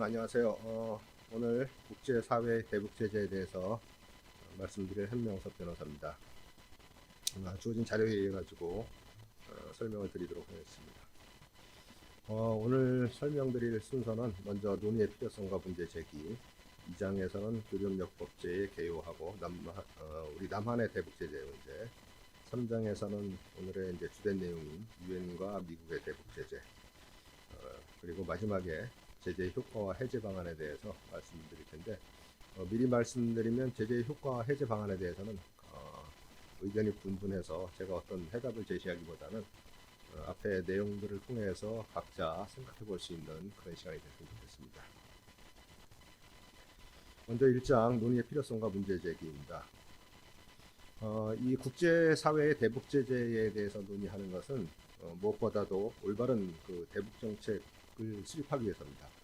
안녕하세요. 오늘 국제사회 대북제재에 대해서 말씀드릴 한명섭 변호사입니다. 주어진 자료에 의해 가지고 설명을 드리도록 하겠습니다. 오늘 설명드릴 순서는 먼저 논의의 필요성과 문제 제기, 2장에서는 교류협력법제에 개요하고 우리 남한의 대북제재 문제, 3장에서는 오늘의 이제 주된 내용인 유엔과 미국의 대북제재, 그리고 마지막에 제재 효과와 해제 방안에 대해서 말씀드릴 텐데, 미리 말씀드리면 제재 효과와 해제 방안에 대해서는 의견이 분분해서 제가 어떤 해답을 제시하기보다는 앞에 내용들을 통해서 각자 생각해 볼 수 있는 그런 시간이 됐으면 좋겠습니다. 먼저 1장 논의의 필요성과 문제 제기입니다. 이 국제사회의 대북제재에 대해서 논의하는 것은 무엇보다도 올바른 그 대북정책을 수립하기 위해서입니다.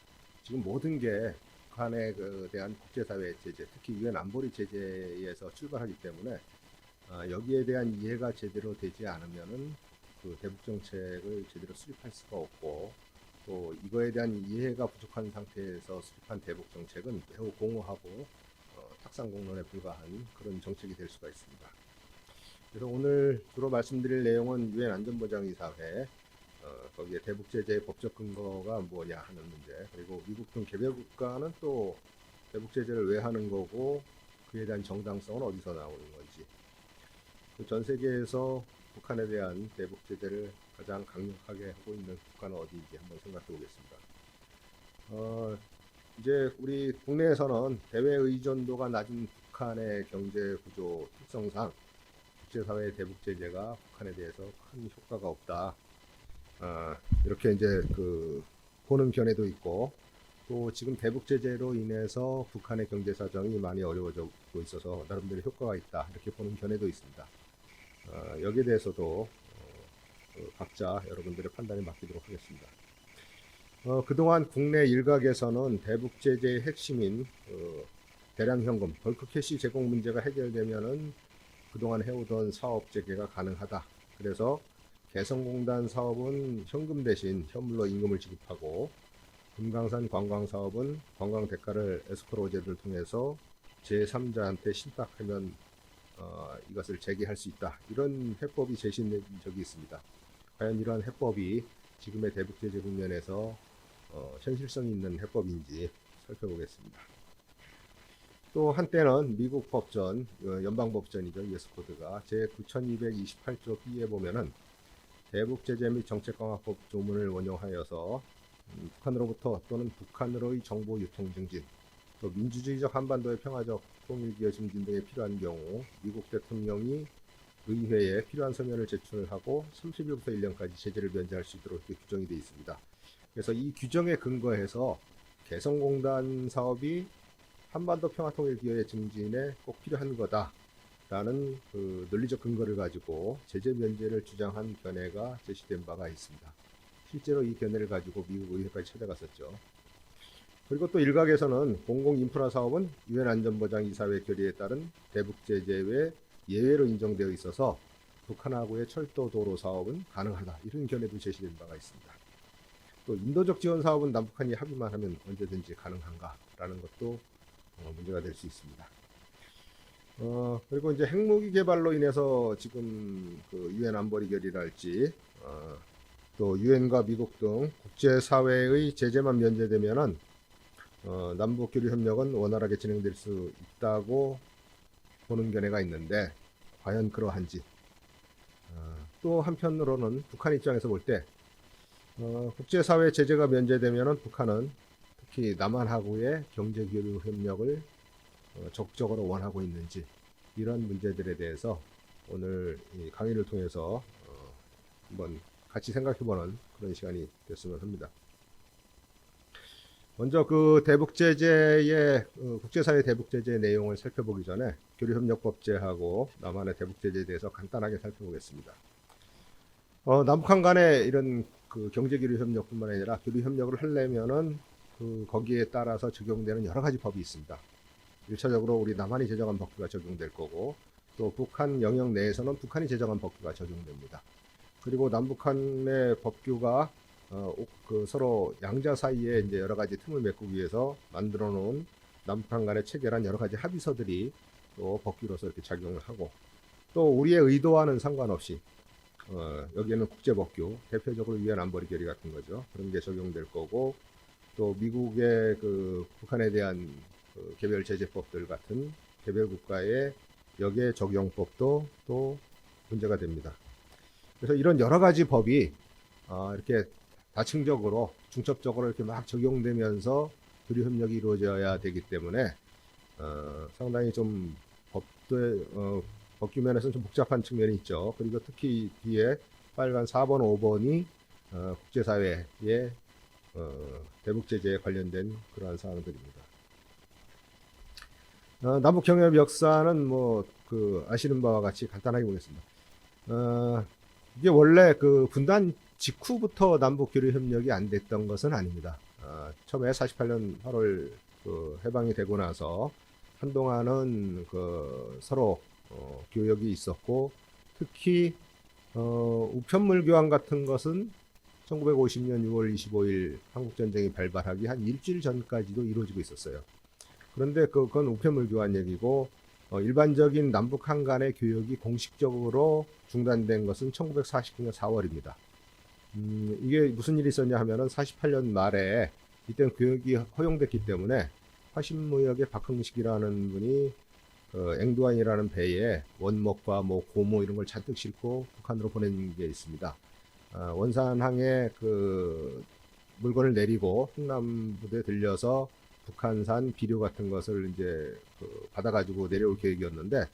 지금 모든 게 북한에 대한 국제사회 제재, 특히 유엔 안보리 제재에서 출발하기 때문에 여기에 대한 이해가 제대로 되지 않으면은 그 대북정책을 제대로 수립할 수가 없고, 또 이거에 대한 이해가 부족한 상태에서 수립한 대북정책은 매우 공허하고 탁상공론에 불과한 그런 정책이 될 수가 있습니다. 그래서 오늘 주로 말씀드릴 내용은 유엔 안전보장이사회, 거기에 대북제재의 법적 근거가 뭐냐 하는 문제, 그리고 미국 등 개별 국가는 또 대북제재를 왜 하는 거고 그에 대한 정당성은 어디서 나오는 건지, 그 전 세계에서 북한에 대한 대북제재를 가장 강력하게 하고 있는 국가는 어디인지 한번 생각해 보겠습니다. 이제 우리 국내에서는 대외 의존도가 낮은 북한의 경제 구조 특성상 국제사회의 대북제재가 북한에 대해서 큰 효과가 없다, 이렇게 이제 보는 견해도 있고, 또 지금 대북제재로 인해서 북한의 경제 사정이 많이 어려워지고 있어서 나름대로 효과가 있다, 이렇게 보는 견해도 있습니다. 여기에 대해서도 각자 여러분들의 판단에 맡기도록 하겠습니다. 그동안 국내 일각에서는 대북제재의 핵심인 대량 현금, 벌크 캐시 제공 문제가 해결되면은 그동안 해오던 사업 재개가 가능하다. 그래서 개성공단 사업은 현금 대신 현물로 임금을 지급하고, 금강산 관광 사업은 관광 대가를 에스코로 제도를 통해서 제3자한테 신탁하면 이것을 재개할 수 있다, 이런 해법이 제시된 적이 있습니다. 과연 이러한 해법이 지금의 대북제재 국면에서 현실성이 있는 해법인지 살펴보겠습니다. 또 한때는 미국 법전, 연방법전이죠, US 코드가 제9228조 B에 보면은 대북제재 및 정책강화법 조문을 원용하여서 북한으로부터 또는 북한으로의 정보 유통 증진, 또 민주주의적 한반도의 평화적 통일기여 증진 등에 필요한 경우 미국 대통령이 의회에 필요한 서면을 제출하고 30일부터 1년까지 제재를 면제할 수 있도록 이렇게 규정이 되어 있습니다. 그래서 이 규정에 근거해서 개성공단 사업이 한반도 평화통일기여의 증진에 꼭 필요한 거다라는 그 논리적 근거를 가지고 제재 면제를 주장한 견해가 제시된 바가 있습니다. 실제로 이 견해를 가지고 미국 의회까지 찾아갔었죠. 그리고 또 일각에서는 공공인프라 사업은 유엔 안전보장이사회 결의에 따른 대북제재 외 예외로 인정되어 있어서 북한하고의 철도 도로 사업은 가능하다, 이런 견해도 제시된 바가 있습니다. 또 인도적 지원 사업은 남북한이 합의만 하면 언제든지 가능한가라는 것도 문제가 될 수 있습니다. 그리고 이제 핵무기 개발로 인해서 지금 그 유엔 안보리 결의랄지 또 유엔과 미국 등 국제사회의 제재만 면제되면은 남북 교류 협력은 원활하게 진행될 수 있다고 보는 견해가 있는데, 과연 그러한지. 또 한편으로는 북한 입장에서 볼 때 국제사회 제재가 면제되면은 북한은 특히 남한하고의 경제 교류 협력을 적극적으로 원하고 있는지, 이런 문제들에 대해서 오늘 이 강의를 통해서 한번 같이 생각해보는 그런 시간이 됐으면 합니다. 먼저 그 대북제재의 국제사회 대북제재 내용을 살펴보기 전에 교류협력법제하고 남한의 대북제재에 대해서 간단하게 살펴보겠습니다. 남북한 간의 이런 그 경제교류협력뿐만 아니라 교류협력을 하려면은 거기에 따라서 적용되는 여러 가지 법이 있습니다. 1차적으로 우리 남한이 제정한 법규가 적용될 거고, 또 북한 영역 내에서는 북한이 제정한 법규가 적용됩니다. 그리고 남북한의 법규가 그 서로 양자 사이에 이제 여러 가지 틈을 메꾸기 위해서 만들어 놓은 남북한 간에 체결한 여러 가지 합의서들이 또 법규로서 이렇게 작용을 하고, 또 우리의 의도와는 상관없이 여기에는 국제법규, 대표적으로 유엔 안보리 결의 같은 거죠. 그런 게 적용될 거고, 또 미국의 그 북한에 대한 그 개별 제재법들 같은 개별 국가의 여기에 적용법도 또 문제가 됩니다. 그래서 이런 여러 가지 법이 이렇게 다층적으로 중첩적으로 이렇게 막 적용되면서 교류 협력이 이루어져야 되기 때문에 상당히 좀 법규 면에서는 좀 복잡한 측면이 있죠. 그리고 특히 뒤에 빨간 4번, 5번이 국제사회의 대북 제재에 관련된 그러한 사항들입니다. 남북 경협 역사는 뭐 그 아시는 바와 같이 간단하게 보겠습니다. 이게 원래 그 분단 직후부터 남북 교류 협력이 안 됐던 것은 아닙니다. 처음에 48년 8월 그 해방이 되고 나서 한동안은 그 서로 교역이 있었고, 특히 우편물 교환 같은 것은 1950년 6월 25일 한국전쟁이 발발하기 한 일주일 전까지도 이루어지고 있었어요. 그런데 그건 우편물 교환 얘기고, 일반적인 남북한 간의 교역이 공식적으로 중단된 것은 1949년 4월입니다. 이게 무슨 일이 있었냐 하면은 48년 말에 이때는 교역이 허용됐기 때문에 화신무역의 박흥식이라는 분이 앵두안이라는 배에 원목과 뭐 고무 이런 걸 잔뜩 싣고 북한으로 보낸 게 있습니다. 원산항에 그 물건을 내리고 흥남부대에 들려서 북한산 비료 같은 것을 이제 받아가지고 내려올 계획이었는데,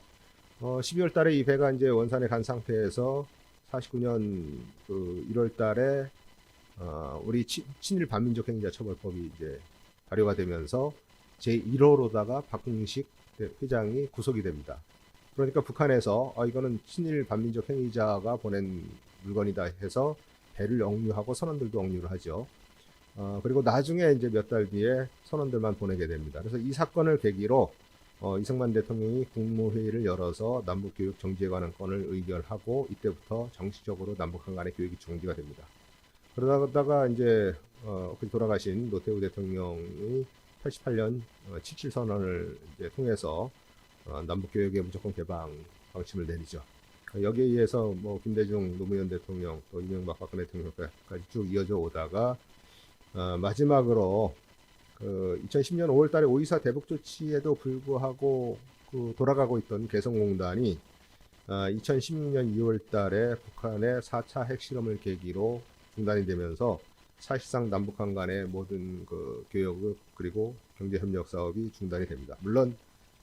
12월 달에 이 배가 이제 원산에 간 상태에서 49년 그 1월 달에 우리 친일 반민족 행위자 처벌법이 이제 발효가 되면서 제1호로다가 박흥식 회장이 구속이 됩니다. 그러니까 북한에서 이거는 친일 반민족 행위자가 보낸 물건이다 해서 배를 억류하고 선원들도 억류를 하죠. 그리고 나중에 이제 몇 달 뒤에 선원들만 보내게 됩니다. 그래서 이 사건을 계기로 이승만 대통령이 국무회의를 열어서 남북교육 정지에 관한 건을 의결하고, 이때부터 정식적으로 남북한 간의 교육이 정지가 됩니다. 그러다가 이제 돌아가신 노태우 대통령이 88년 77 선언을 이제 통해서 남북교육의 무조건 개방 방침을 내리죠. 여기에 의해서 뭐 김대중 노무현 대통령, 또 이명박 박근혜 대통령까지 쭉 이어져 오다가 마지막으로 그 2010년 5월 달에 5.24 대북 조치에도 불구하고 그 돌아가고 있던 개성공단이 2016년 2월 달에 북한의 4차 핵실험을 계기로 중단이 되면서 사실상 남북한 간의 모든 그 교역 그리고 경제협력 사업이 중단이 됩니다. 물론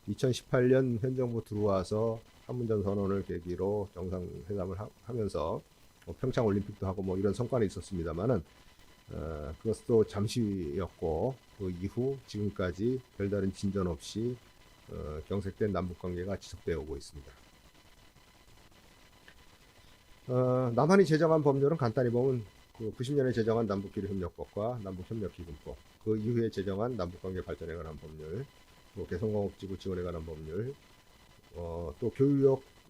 2018년 현 정부 들어와서 판문점 선언을 계기로 정상회담을 하면서 평창 올림픽도 하고 뭐 이런 성과는 있었습니다만은 그것도 잠시였고, 그 이후 지금까지 별다른 진전 없이 경색된 남북 관계가 지속되어 오고 있습니다. 남한이 제정한 법률은 간단히 보면 그 90년에 제정한 남북교류협력법과 남북협력기금법, 그 이후에 제정한 남북관계 발전에 관한 법률, 또 개성공업지구 지원에 관한 법률, 또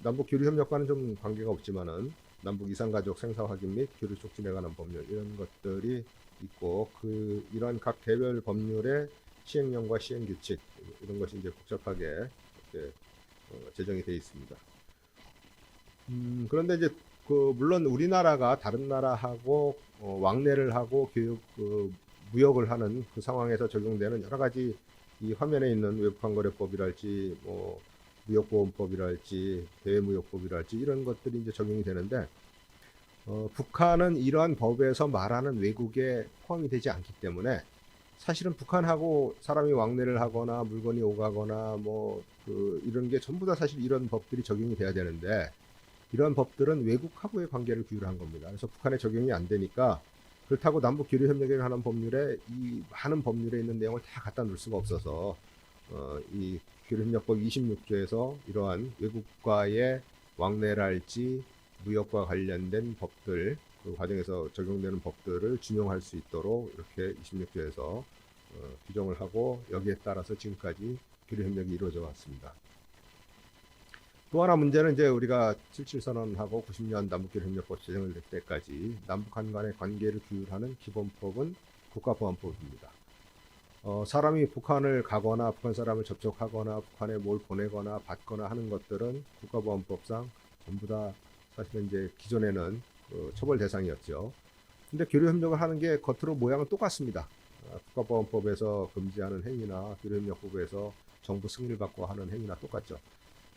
남북교류협력과는 좀 관계가 없지만은 남북 이산가족 생사 확인 및 교류 촉진에 관한 법률, 이런 것들이 있고, 이러한 각 개별 법률의 시행령과 시행규칙, 이런 것이 이제 복잡하게 이렇게 제정이 되어 있습니다. 그런데 이제 물론 우리나라가 다른 나라하고 왕래를 하고 무역을 하는 그 상황에서 적용되는 여러 가지, 이 화면에 있는 외국환거래법이랄지 뭐 무역보험법이랄지 대외무역법이랄지 이런 것들이 이제 적용이 되는데, 북한은 이러한 법에서 말하는 외국에 포함이 되지 않기 때문에 사실은 북한하고 사람이 왕래를 하거나 물건이 오가거나 뭐 이런 게 전부 다 사실 이런 법들이 적용이 돼야 되는데, 이런 법들은 외국하고의 관계를 규율한 겁니다. 그래서 북한에 적용이 안 되니까, 그렇다고 남북 교류 협력에 관한 법률에 이 많은 법률에 있는 내용을 다 갖다 놓을 수가 없어서 이 교류협력법 26조에서 이러한 외국과의 왕래랄지 무역과 관련된 법들, 그 과정에서 적용되는 법들을 준용할 수 있도록 이렇게 26조에서 규정을 하고, 여기에 따라서 지금까지 교류협력이 이루어져 왔습니다. 또 하나 문제는 이제 우리가 77선언하고 90년 남북교류협력법 제정을 될 때까지 남북한 간의 관계를 규율하는 기본법은 국가보안법입니다. 사람이 북한을 가거나 북한 사람을 접촉하거나 북한에 뭘 보내거나 받거나 하는 것들은 국가보안법상 전부 다 사실은 이제 기존에는 처벌 대상이었죠. 근데 교류협력을 하는 게 겉으로 모양은 똑같습니다. 국가보안법에서 금지하는 행위나 교류협력법에서 정부 승인을 받고 하는 행위나 똑같죠.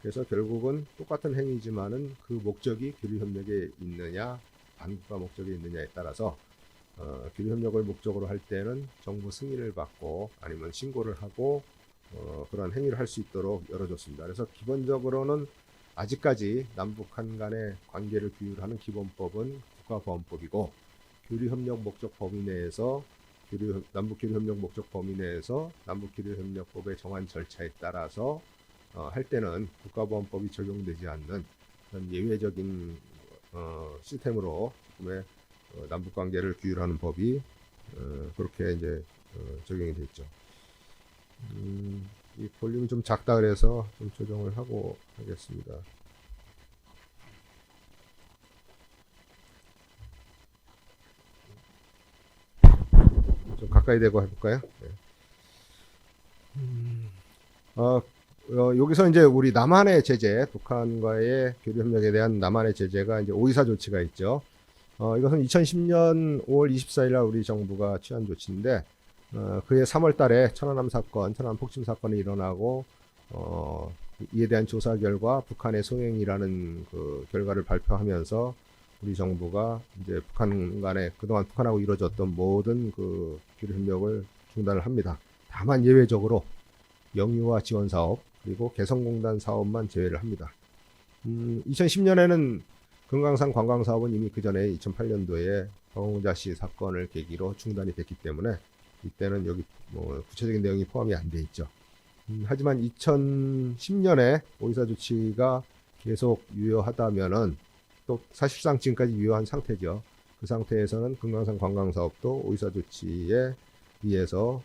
그래서 결국은 똑같은 행위지만은 그 목적이 교류협력에 있느냐 반국가 목적에 있느냐에 따라서 교류협력을 목적으로 할 때는 정부 승인을 받고 아니면 신고를 하고 그런 행위를 할 수 있도록 열어줬습니다. 그래서 기본적으로는 아직까지 남북한 간의 관계를 규율하는 기본법은 국가보안법이고 교류협력 목적 범위 내에서 남북교류협력 목적 범위 내에서 남북교류협력법의 정한 절차에 따라서 할 때는 국가보안법이 적용되지 않는 그런 예외적인 시스템으로 지금의 남북관계를 규율하는 법이 그렇게 이제 적용이 됐죠. 이 볼륨이 좀 작다 그래서 좀 조정을 하고 하겠습니다. 좀 가까이 대고 해볼까요? 네. 여기서 이제 우리 남한의 제재, 북한과의 교류협력에 대한 남한의 제재가 이제 오이사 조치가 있죠. 이것은 2010년 5월 24일 날 우리 정부가 취한 조치인데, 그해 3월 달에 천안함 사건, 천안함 폭침 사건이 일어나고, 이에 대한 조사 결과 북한의 소행이라는 그 결과를 발표하면서 우리 정부가 이제 북한 간에 그동안 북한하고 이루어졌던 모든 그 교류협력을 중단을 합니다. 다만 예외적으로 영유아 지원 사업 그리고 개성공단 사업만 제외를 합니다. 2010년에는 금강산 관광 사업은 이미 그 전에 2008년도에 박원자씨 사건을 계기로 중단이 됐기 때문에 이때는 여기 뭐 구체적인 내용이 포함이 안 돼 있죠. 하지만 2010년에 오이사 조치가 계속 유효하다면은 또 사실상 지금까지 유효한 상태죠. 그 상태에서는 금강산 관광 사업도 오이사 조치에 의해서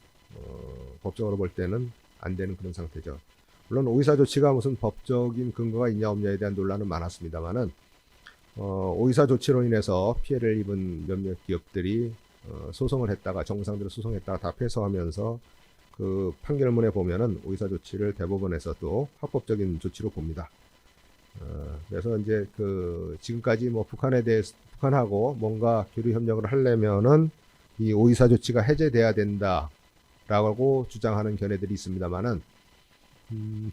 법적으로 볼 때는 안 되는 그런 상태죠. 물론 오이사 조치가 무슨 법적인 근거가 있냐 없냐에 대한 논란은 많았습니다만은 오이사 조치로 인해서 피해를 입은 몇몇 기업들이 소송을 했다가 정상들을 소송했다가 다 패소하면서 그 판결문에 보면은 오이사 조치를 대법원에서도 합법적인 조치로 봅니다. 그래서 이제 그 지금까지 뭐 북한에 대해서 북한하고 뭔가 교류 협력을 하려면은 이 오이사 조치가 해제돼야 된다라고 주장하는 견해들이 있습니다만은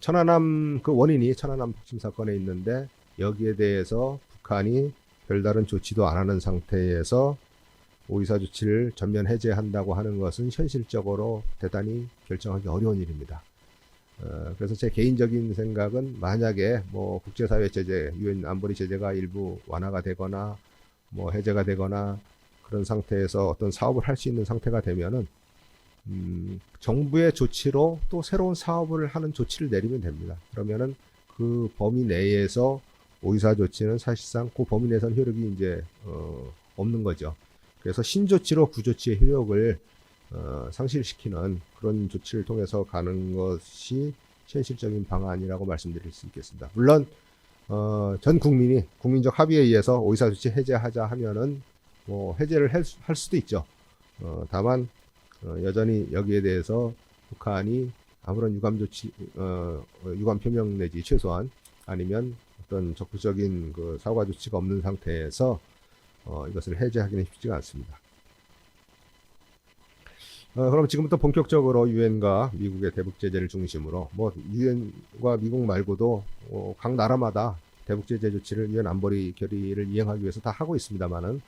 천안함 그 원인이 천안함 폭침 사건에 있는데 여기에 대해서 북한이 별다른 조치도 안 하는 상태에서 오이사 조치를 전면 해제한다고 하는 것은 현실적으로 대단히 결정하기 어려운 일입니다. 그래서 제 개인적인 생각은 만약에 뭐 국제사회 제재, 유엔 안보리 제재가 일부 완화가 되거나 뭐 해제가 되거나 그런 상태에서 어떤 사업을 할 수 있는 상태가 되면은 정부의 조치로 또 새로운 사업을 하는 조치를 내리면 됩니다. 그러면은 그 범위 내에서 오이사 조치는 사실상 그 범위 내에서는 효력이 이제 없는 거죠. 그래서 신조치로 구조치의 효력을 상실시키는 그런 조치를 통해서 가는 것이 현실적인 방안이라고 말씀드릴 수 있겠습니다. 물론 전 국민이 국민적 합의에 의해서 오이사 조치 해제하자 하면은 뭐 해제를 할 수도 있죠. 다만 여전히 여기에 대해서 북한이 아무런 유감 조치, 유감 표명 내지 최소한 아니면 어떤 적극적인 그 사과 조치가 없는 상태에서 이것을 해제하기는 쉽지가 않습니다. 그럼 지금부터 본격적으로 유엔과 미국의 대북 제재를 중심으로 뭐 유엔과 미국 말고도 각 나라마다 대북 제재 조치를 유엔 안보리 결의를 이행하기 위해서 다 하고 있습니다만은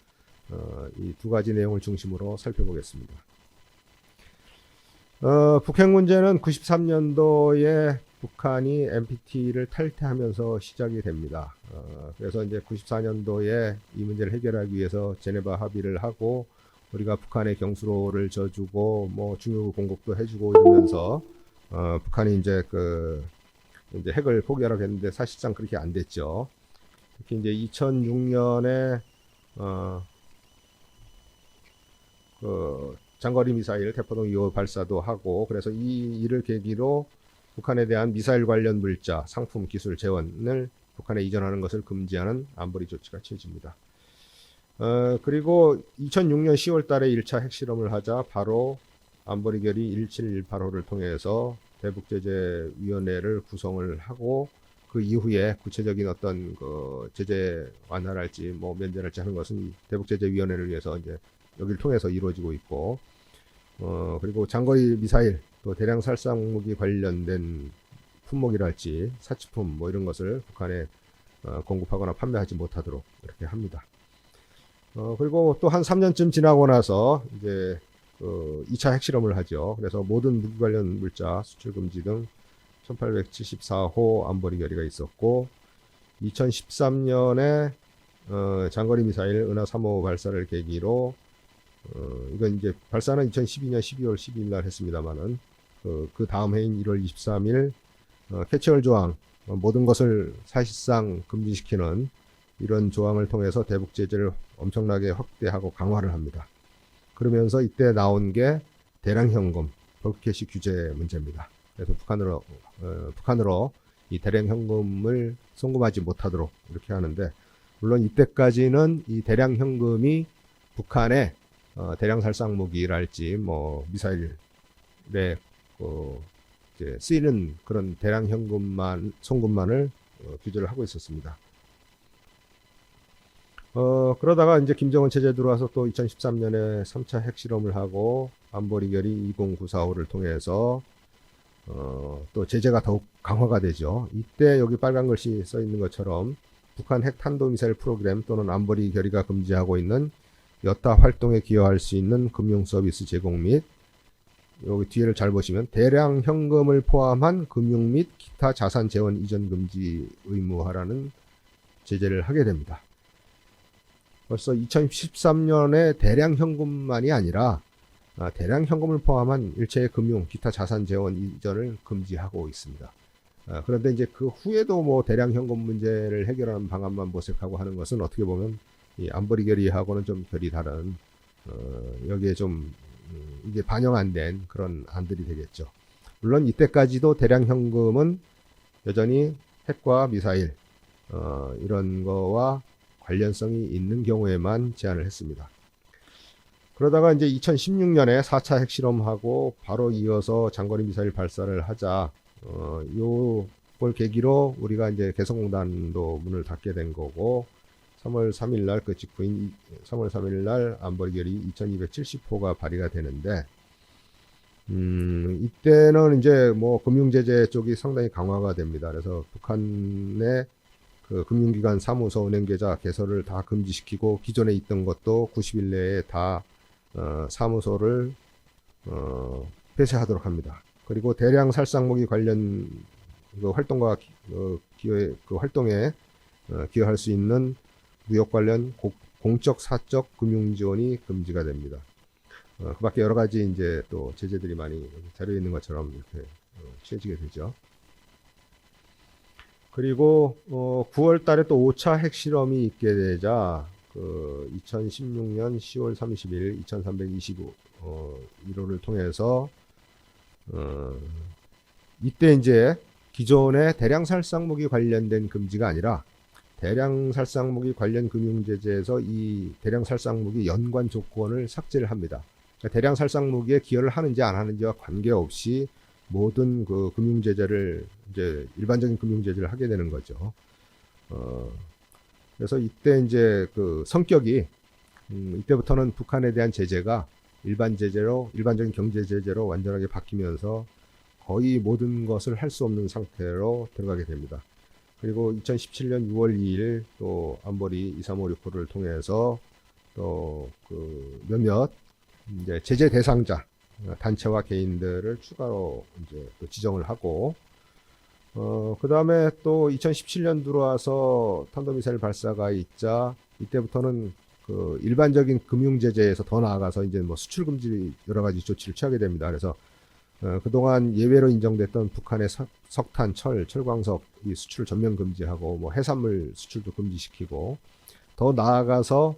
이 두 가지 내용을 중심으로 살펴보겠습니다. 북핵 문제는 93년도에 북한이 NPT를 탈퇴하면서 시작이 됩니다. 그래서 이제 94년도에 이 문제를 해결하기 위해서 제네바 합의를 하고 우리가 북한의 경수로를 져주고 뭐 중요 공급도 해주고 이러면서 북한이 이제 이제 핵을 포기하라고 했는데 사실상 그렇게 안 됐죠. 특히 이제 2006년에 장거리 미사일 대포동 2호 발사도 하고 그래서 이 일을 계기로 북한에 대한 미사일 관련 물자, 상품, 기술 재원을 북한에 이전하는 것을 금지하는 안보리 조치가 취해집니다. 그리고 2006년 10월 달에 1차 핵실험을 하자 바로 안보리 결의 1718호를 통해서 대북제재위원회를 구성을 하고 그 이후에 구체적인 어떤 그 제재 완화랄지 뭐 면제랄지 하는 것은 대북제재위원회를 위해서 이제 여기를 통해서 이루어지고 있고, 그리고 장거리 미사일 또 대량 살상 무기 관련된 품목이랄지 사치품 뭐 이런 것을 북한에 공급하거나 판매하지 못하도록 이렇게 합니다. 그리고 또 한 3년쯤 지나고 나서 이제 2차 핵실험을 하죠. 그래서 모든 무기 관련 물자 수출 금지 등 1874호 안보리 결의가 있었고, 2013년에 장거리 미사일 은하 3호 발사를 계기로 이건 이제 발사는 2012년 12월 12일 날 했습니다만은 그 다음 해인 1월 23일 캐치얼 조항 모든 것을 사실상 금지시키는 이런 조항을 통해서 대북 제재를 엄청나게 확대하고 강화를 합니다. 그러면서 이때 나온 게 대량 현금 벌크캐시 규제 문제입니다. 그래서 북한으로 이 대량 현금을 송금하지 못하도록 이렇게 하는데, 물론 이때까지는 이 대량 현금이 북한의 대량 살상 무기랄지 뭐 미사일에 이제 쓰이는 그런 대량 현금만 송금만을 규제를 하고 있었습니다. 그러다가 이제 김정은 체제 들어와서 또 2013년에 3차 핵실험을 하고 안보리 결의 20945를 통해서 또 제재가 더욱 강화가 되죠. 이때 여기 빨간 글씨 써 있는 것처럼 북한 핵 탄도미사일 프로그램 또는 안보리 결의가 금지하고 있는 여타 활동에 기여할 수 있는 금융 서비스 제공 및, 여기 뒤에를 잘 보시면 대량 현금을 포함한 금융 및 기타 자산 재원 이전 금지 의무화라는 제재를 하게 됩니다. 벌써 2013년에 대량 현금만이 아니라 대량 현금을 포함한 일체의 금융, 기타 자산 재원 이전을 금지하고 있습니다. 그런데 이제 그 후에도 뭐 대량 현금 문제를 해결하는 방안만 모색하고 하는 것은 어떻게 보면 이 안보리 결의하고는 좀 결이 다른, 여기에 좀 이게 반영 안 된 그런 안들이 되겠죠. 물론 이때까지도 대량 현금은 여전히 핵과 미사일 이런 거와 관련성이 있는 경우에만 제한을 했습니다. 그러다가 이제 2016년에 4차 핵실험하고 바로 이어서 장거리 미사일 발사를 하자, 요걸 계기로 우리가 이제 개성공단도 문을 닫게 된 거고, 3월 3일 날 그 직후인 3월 3일 날 안보리 결의 2270호가 발의가 되는데, 이때는 이제 뭐 금융제재 쪽이 상당히 강화가 됩니다. 그래서 북한의 그 금융기관 사무소 은행계좌 개설을 다 금지시키고, 기존에 있던 것도 90일 내에 다 사무소를 폐쇄하도록 합니다. 그리고 대량 살상무기 관련 그 활동과 그 활동에 기여할 수 있는 무역 관련 공적 사적 금융 지원이 금지가 됩니다. 그 밖에 여러 가지 이제 또 제재들이 많이 자료에 있는 것처럼 이렇게 취해지게 되죠. 그리고 9월 달에 또 5차 핵실험이 있게 되자 2016년 10월 30일 2325 1호를 통해서 이때 이제 기존의 대량 살상무기 관련된 금지가 아니라 대량 살상무기 관련 금융제재에서 이 대량 살상무기 연관 조건을 삭제를 합니다. 그러니까 대량 살상무기에 기여를 하는지 안 하는지와 관계없이 모든 그 금융제재를 이제 일반적인 금융제재를 하게 되는 거죠. 그래서 이때 이제 그 성격이 이때부터는 북한에 대한 제재가 일반적인 경제 제재로 완전하게 바뀌면서 거의 모든 것을 할 수 없는 상태로 들어가게 됩니다. 그리고 2017년 6월 2일 또 안보리 23569를 통해서 또 그 몇몇 이제 제재 대상자 단체와 개인들을 추가로 이제 또 지정을 하고, 그 다음에 또 2017년 들어와서 탄도미사일 발사가 있자 이때부터는 그 일반적인 금융제재에서 더 나아가서 이제 뭐 수출 금지 여러 가지 조치를 취하게 됩니다. 그래서 그동안 예외로 인정됐던 북한의 석탄, 철광석 이 수출을 전면 금지하고 뭐 해산물 수출도 금지시키고, 더 나아가서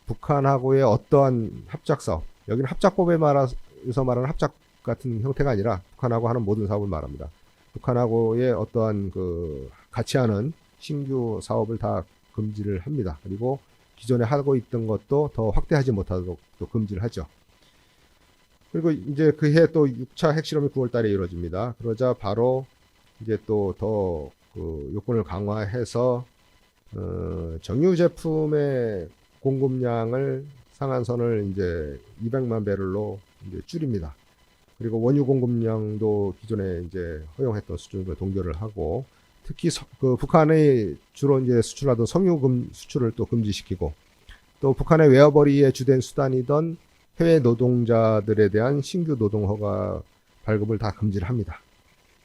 북한하고의 어떠한 합작 사업, 여기는 합작법에 말해서 말하는 합작 같은 형태가 아니라 북한하고 하는 모든 사업을 말합니다. 북한하고의 어떠한 그 같이 하는 신규 사업을 다 금지를 합니다. 그리고 기존에 하고 있던 것도 더 확대하지 못하도록 또 금지를 하죠. 그리고 이제 그해 또 6차 핵실험이 9월 달에 이루어집니다. 그러자 바로 이제 또 더 그 요건을 강화해서 정유 제품의 공급량을 상한선을 이제 200만 배럴로 이제 줄입니다. 그리고 원유 공급량도 기존에 이제 허용했던 수준과 동결을 하고, 특히 그 북한의 주로 이제 수출하던 석유 수출을 또 금지시키고, 또 북한의 외화벌이의 주된 수단이던 해외 노동자들에 대한 신규 노동 허가 발급을 다 금지를 합니다.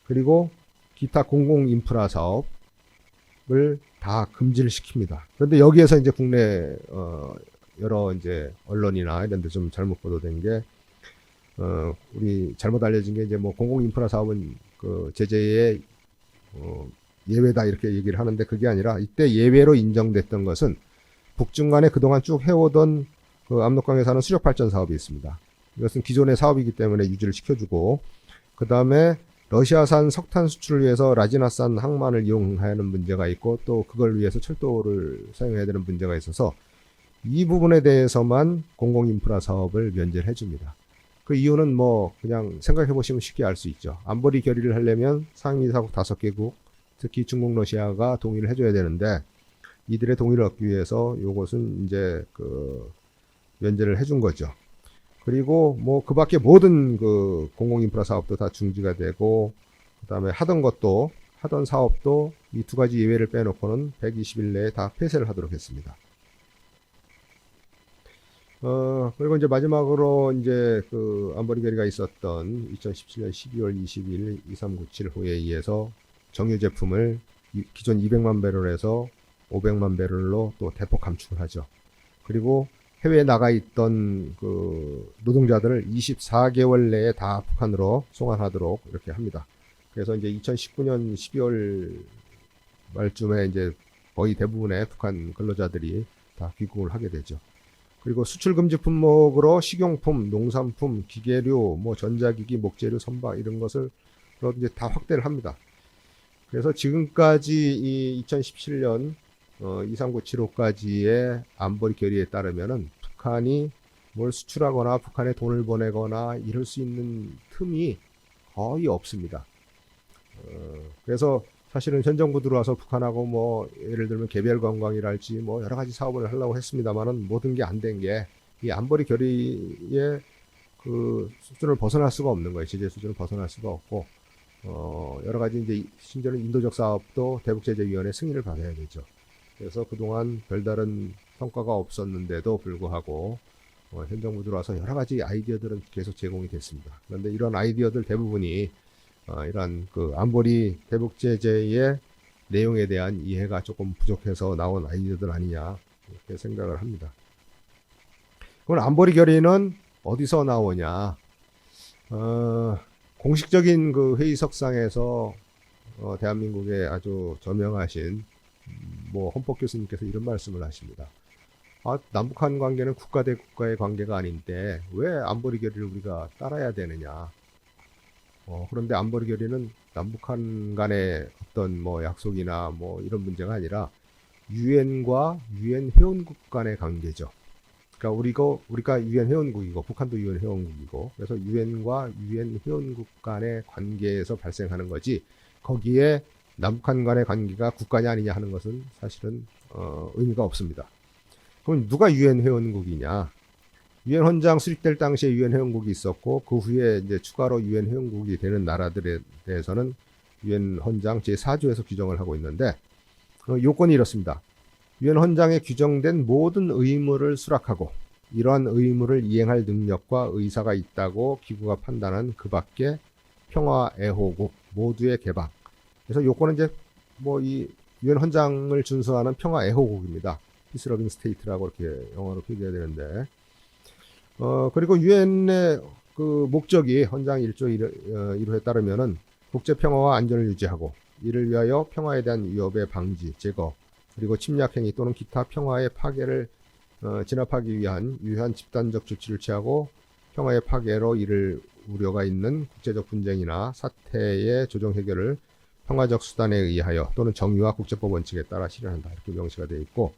그리고 기타 공공 인프라 사업을 다 금지를 시킵니다. 그런데 여기에서 이제 국내 여러 이제 언론이나 이런 데 좀 잘못 보도된 게, 우리 잘못 알려진 게 이제 뭐 공공 인프라 사업은 그 제재의 예외다 이렇게 얘기를 하는데, 그게 아니라 이때 예외로 인정됐던 것은 북중 간에 그동안 쭉 해오던 그 압록강에 사는 수력 발전 사업이 있습니다. 이것은 기존의 사업이기 때문에 유지를 시켜주고, 그 다음에 러시아산 석탄 수출을 위해서 라지나산 항만을 이용하는 문제가 있고, 또 그걸 위해서 철도를 사용해야 되는 문제가 있어서 이 부분에 대해서만 공공인프라 사업을 면제를 해줍니다. 그 이유는 뭐 그냥 생각해 보시면 쉽게 알 수 있죠. 안보리 결의를 하려면 상임이사국 5개국, 특히 중국, 러시아가 동의를 해줘야 되는데, 이들의 동의를 얻기 위해서 요것은 이제 그 면제를 해준 거죠. 그리고 뭐 그 밖에 모든 그 공공인프라 사업도 다 중지가 되고, 그 다음에 하던 사업도 이 두 가지 예외를 빼놓고는 120일 내에 다 폐쇄를 하도록 했습니다. 그리고 이제 마지막으로 이제 그 안보리 결의가 있었던 2017년 12월 20일 2397 회의에서 정유 제품을 기존 200만 배럴에서 500만 배럴로 또 대폭 감축을 하죠. 그리고 해외에 나가 있던 그 노동자들을 24개월 내에 다 북한으로 송환하도록 이렇게 합니다. 그래서 이제 2019년 12월 말쯤에 이제 거의 대부분의 북한 근로자들이 다 귀국을 하게 되죠. 그리고 수출 금지 품목으로 식용품, 농산품, 기계류, 뭐 전자기기, 목재류, 선박 이런 것을 이제 다 확대를 합니다. 그래서 지금까지 이 2017년 23975까지의 안보리 결의에 따르면은 북한이 뭘 수출하거나 북한에 돈을 보내거나 이럴 수 있는 틈이 거의 없습니다. 그래서 사실은 현 정부 들어와서 북한하고 뭐 예를 들면 개별 관광이랄지 뭐 여러 가지 사업을 하려고 했습니다만은 모든 게 안 된 게 이 안보리 결의의 그 수준을 벗어날 수가 없는 거예요. 제재 수준을 벗어날 수가 없고, 여러 가지 이제 심지어는 인도적 사업도 대북제재위원회 승인을 받아야 되죠. 그래서 그동안 별다른 성과가 없었는데도 불구하고 현 정부 들어와서 여러 가지 아이디어들은 계속 제공이 됐습니다. 그런데 이런 아이디어들 대부분이 이러한 그 안보리 대북제재의 내용에 대한 이해가 조금 부족해서 나온 아이디어들 아니냐 이렇게 생각을 합니다. 그럼 안보리 결의는 어디서 나오냐? 공식적인 그 회의석상에서 대한민국의 아주 저명하신 뭐 헌법 교수님께서 이런 말씀을 하십니다. 남북한 관계는 국가 대 국가의 관계가 아닌데 왜 안보리 결의를 우리가 따라야 되느냐? 그런데 안보리 결의는 남북한 간의 어떤 뭐 약속이나 뭐 이런 문제가 아니라 유엔과 유엔 회원국 간의 관계죠. 그러니까 우리가 유엔 회원국이고 북한도 유엔 회원국이고, 그래서 유엔과 유엔 회원국 간의 관계에서 발생하는 거지, 거기에 남북한 간의 관계가 국가냐 아니냐 하는 것은 사실은 의미가 없습니다. 그럼 누가 유엔 회원국이냐? 유엔 헌장 수립될 당시에 유엔 회원국이 있었고, 그 후에 이제 추가로 유엔 회원국이 되는 나라들에 대해서는 유엔 헌장 제4조에서 규정을 하고 있는데, 요건이 이렇습니다. 유엔 헌장에 규정된 모든 의무를 수락하고 이러한 의무를 이행할 능력과 의사가 있다고 기구가 판단한 그 밖에 평화 애호국 모두의 개방. 그래서 요건은 이제 뭐 이 유엔 헌장을 준수하는 평화 애호국입니다. 피스 러빙 스테이트라고 이렇게 영어로 표기해야 되는데, 그리고 유엔의 그 목적이 헌장 1조 1호에 따르면은 국제 평화와 안전을 유지하고 이를 위하여 평화에 대한 위협의 방지, 제거, 그리고 침략 행위 또는 기타 평화의 파괴를 진압하기 위한 유효한 집단적 조치를 취하고 평화의 파괴로 이를 우려가 있는 국제적 분쟁이나 사태의 조정 해결을 평화적 수단에 의하여 또는 정의와 국제법 원칙에 따라 실현한다. 이렇게 명시가 되어 있고,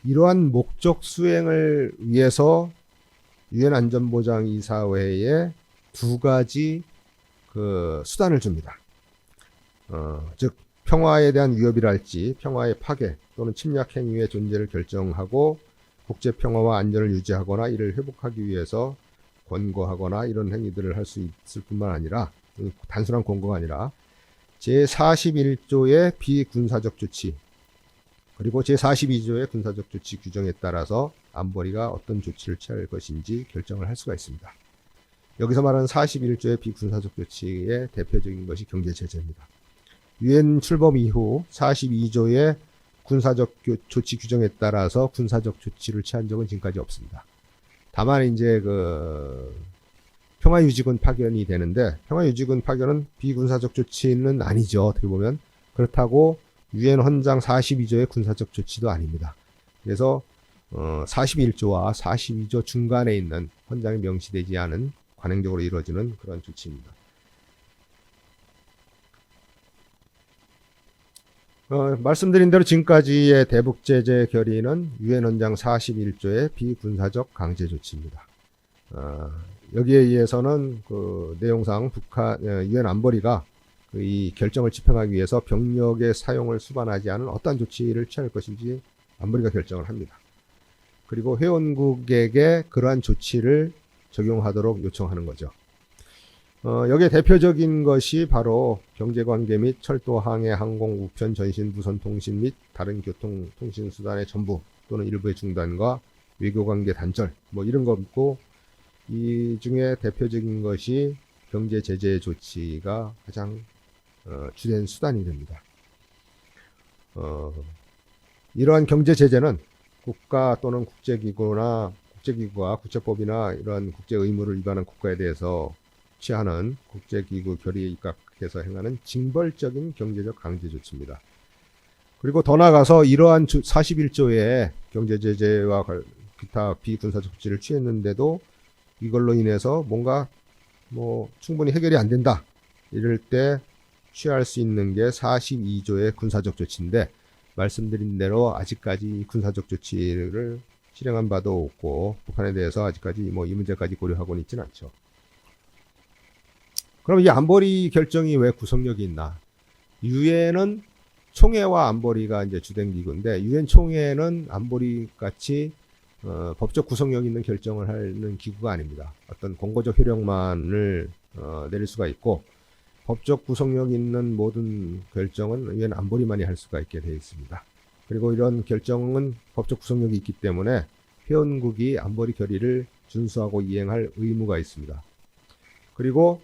이러한 목적 수행을 위해서 유엔 안전보장이사회에 두 가지 그 수단을 줍니다. 즉 평화에 대한 위협이랄지 평화의 파괴 또는 침략 행위의 존재를 결정하고 국제 평화와 안전을 유지하거나 이를 회복하기 위해서 권고하거나 이런 행위들을 할 수 있을 뿐만 아니라, 단순한 권고가 아니라 제41조의 비군사적 조치 그리고 제42조의 군사적 조치 규정에 따라서 안보리가 어떤 조치를 취할 것인지 결정을 할 수가 있습니다. 여기서 말하는 41조의 비군사적 조치의 대표적인 것이 경제 제재입니다. 유엔 출범 이후 42조의 군사적 조치 규정에 따라서 군사적 조치를 취한 적은 지금까지 없습니다. 다만 이제 그 평화유지군 파견이 되는데, 평화유지군 파견은 비군사적 조치는 아니죠. 어떻게 보면. 그렇다고 유엔 헌장 42조의 군사적 조치도 아닙니다. 그래서 41조와 42조 중간에 있는 헌장에 명시되지 않은 관행적으로 이루어지는 그런 조치입니다. 말씀드린 대로 지금까지의 대북제재 결의는 유엔 헌장 41조의 비군사적 강제 조치입니다. 여기에 의해서는 그 내용상 유엔 안보리가 이 결정을 집행하기 위해서 병력의 사용을 수반하지 않은 어떠한 조치를 취할 것인지 안보리가 결정을 합니다. 그리고 회원국에게 그러한 조치를 적용하도록 요청하는 거죠. 여기에 대표적인 것이 바로 경제관계 및 철도, 항해, 항공, 우편, 전신, 무선 통신 및 다른 교통 통신 수단의 전부 또는 일부의 중단과 외교관계 단절 뭐 이런 거고, 이 중에 대표적인 것이 경제 제재 조치가 가장 주된 수단이 됩니다. 이러한 경제 제재는 국가 또는 국제기구가 국제법이나 이러한 국제 의무를 위반한 국가에 대해서 취하는 국제기구 결의에 입각해서 행하는 징벌적인 경제적 강제 조치입니다. 그리고 더 나아가서 이러한 41조의 경제 제재와 기타 비군사적 조치를 취했는데도 이걸로 인해서 뭔가 충분히 해결이 안 된다, 이럴 때 취할 수 있는 게 42조의 군사적 조치인데, 말씀드린 대로 아직까지 군사적 조치를 실행한 바도 없고 북한에 대해서 아직까지 이 문제까지 고려하고는 있지는 않죠. 그럼 이 안보리 결정이 왜 구속력이 있나? 유엔은 총회와 안보리가 이제 주된 기구인데, 유엔 총회는 안보리 같이 법적 구속력 있는 결정을 하는 기구가 아닙니다. 어떤 권고적 효력만을 내릴 수가 있고, 법적 구속력 있는 모든 결정은 유엔 안보리만이 할 수가 있게 되어 있습니다. 그리고 이런 결정은 법적 구속력이 있기 때문에 회원국이 안보리 결의를 준수하고 이행할 의무가 있습니다. 그리고